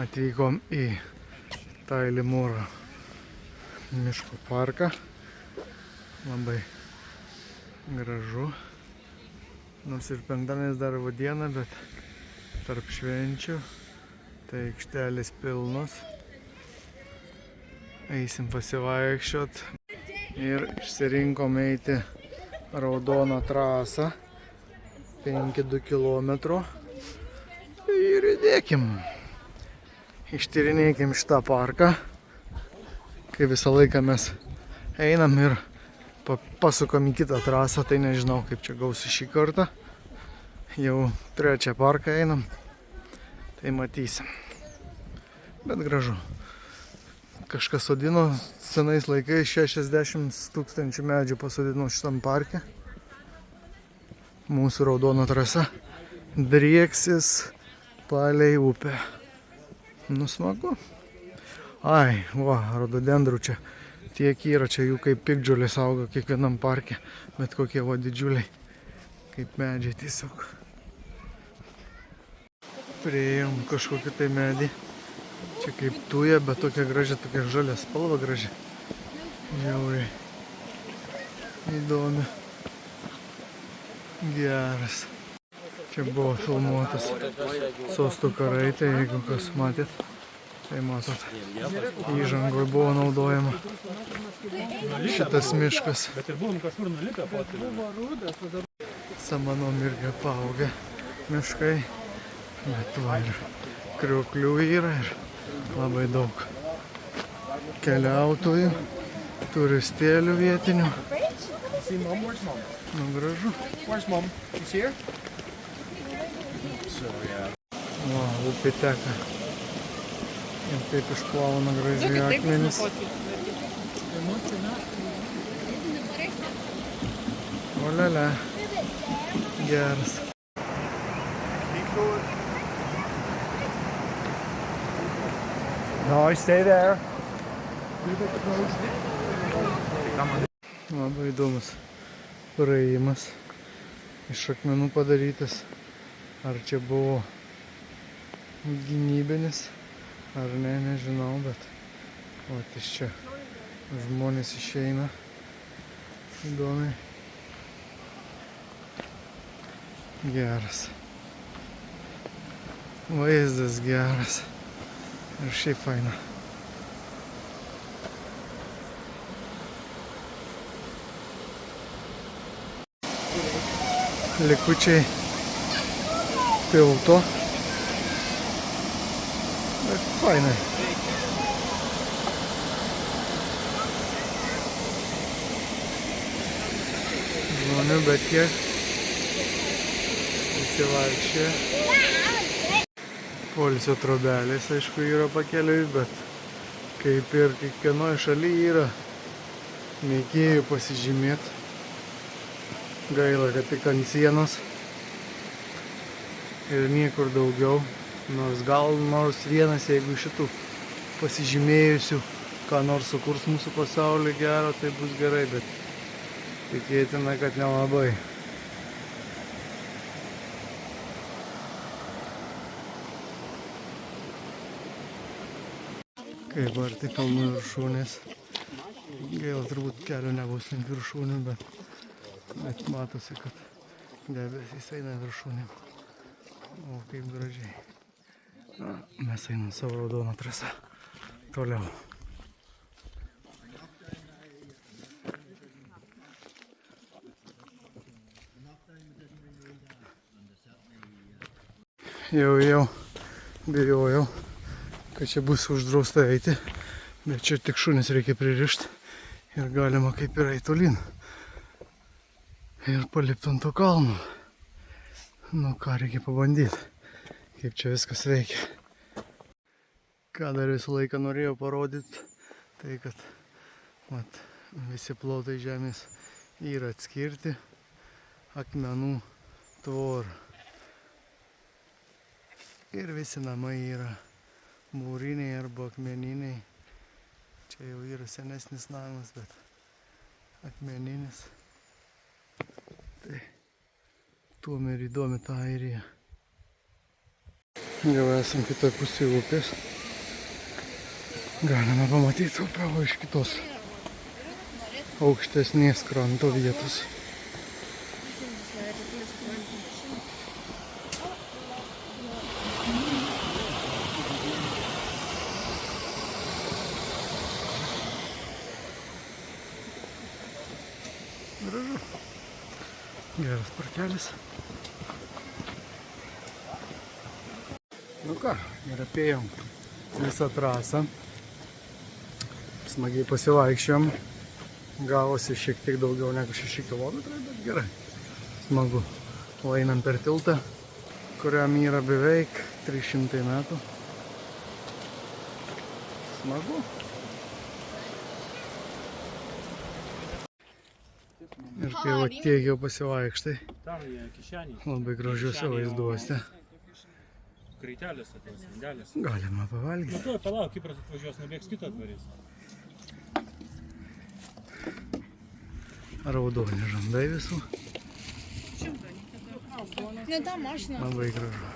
Atvykom į Tailimūro miško parką. Labai gražu. Nors ir penktadienis darbo diena, bet tarp švenčių. Tai aikštelės pilnos. Eisim pasivaikščiot. Ir išsirinkom eiti raudoną trasą. 5-2 km. Ir judėkim. Ištyrinėkim šitą parką. Kai visą laiką mes einam ir pasukam į kitą trasą, tai nežinau kaip čia gausi šį kartą. Jau trečią parką einam. Tai matysim. Bet gražu. Kažkas sodino senais laikais 60 000 medžių pasodino šitam parke. Mūsų raudona trasa drieksis palei upę. Nu smagu. Ai, va, rododendrų čia tiek yra, čia jų kaip piktžolės auga kiekvienam parke, bet kokie va didžiuliai, kaip medžiai tiesiog. Priėjom kažkokį tai medį. Čia kaip tuja, bet tokia gražia, tokia žalia spalva gražia. Žiauriai įdomi. Geras. Čia buvo filmuotas sostų karai, tai jeigu kas matėt, tai matot, įžangoj buvo naudojama šitas miškas. Samanom irgi apaugia miškai, bet va ir krioklių yra ir labai daug keliautojų, turistėlių vietinių. Nu gražu. Va, upė teka. Ir taip išplauna gražiai akmenis. Olialia. Geras. No, stay there. Labai įdomus praėjimas. Iš akmenų padarytas. Ar čia buvo gynybinis, ar ne, nežinau, bet vat iš čia žmonės išeina įdomiai. Geras. Vaizdas geras. Ir šiaip faina. Likučiai tilto. Bet fainai. Žmonių, bet kiek įsivaikščia. Poilsio trobelės, aišku, yra pakeliui, bet kaip ir kiekvienoje šalyje yra mėgėjų pasižymėti. Gaila, kad tik ant sienos ir niekur daugiau. Nors vienas, jeigu šitų pasižymėjusių ką nors sukurs mūsų pasaulį gero, tai bus gerai, bet tikėtina, kad nelabai. Kaip arti kalnų viršūnės. Gaila, turbūt kelio nebus link viršūnių, bet matosi, kad debesys eina viršūnėm. O kaip gražiai. Na, mes einam savo raudoną trasą. Toliau. Jau bijojau, kad čia bus uždrausta eiti, bet čia tik šunis reikia pririšti ir galima kaip ir eiti tolyn. Ir palipti ant to kalno. Nu ką, reikia pabandyti, kaip čia viskas veikia. Ką dar visą laiką norėjau parodyti, tai kad vat, visi plotai žemės yra atskirti akmenų tvorą. Ir visi namai yra mūriniai arba akmeniniai. Čia jau yra senesnis namas, bet akmeninis. Tai tuom ir įdomi ta Airija. Jau esam kitoj pusėje upės. Galime pamatyti upę o iš kitos aukštesnės kranto vietos. Gražu. Geras parkelis. Nu ką, ir apėjom visą trasą. Smagiai pasivaikščiom. Gavosi šiek tiek daugiau negu 6 kilometrai, bet gerai. Smagu. O einam per tiltą, kuriam yra beveik 300 metų. Smagu. Ir kai va tiek jau pasivaikštai, labai gražiuose vaizduose. Kraitelės atos, vandelės. Galima pavalgyti. Nu, palauk, Kipras atvažiuos, nubėgs kitą atvarys. Raudoni žandai visų. Ne ta mašina. Labai gražu.